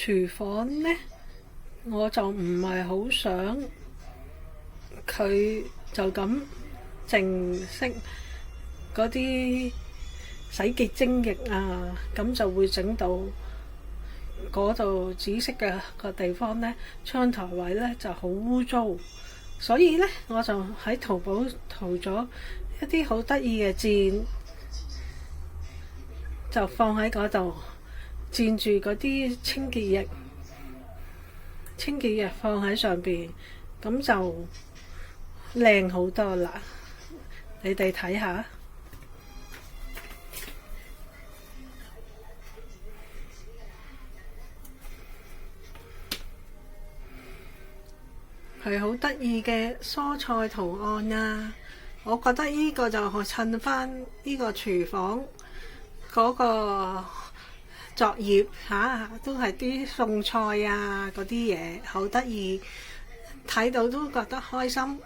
廚房呢，我就唔係好想佢就咁淨識嗰啲洗潔精液啊，咁就會整到嗰度紫色嘅個地方呢，窗台位呢就好污糟。所以呢，我就喺淘寶淘咗一啲好得意嘅墊，就放喺嗰度墊住嗰啲清潔液，放喺上邊，咁就靚好多啦。你哋睇下，係好得意嘅蔬菜圖案啊！我覺得呢個就襯翻呢個廚房嗰個作業嚇，都係啲餸菜啊嗰啲嘢，好得意，睇到都覺得開心。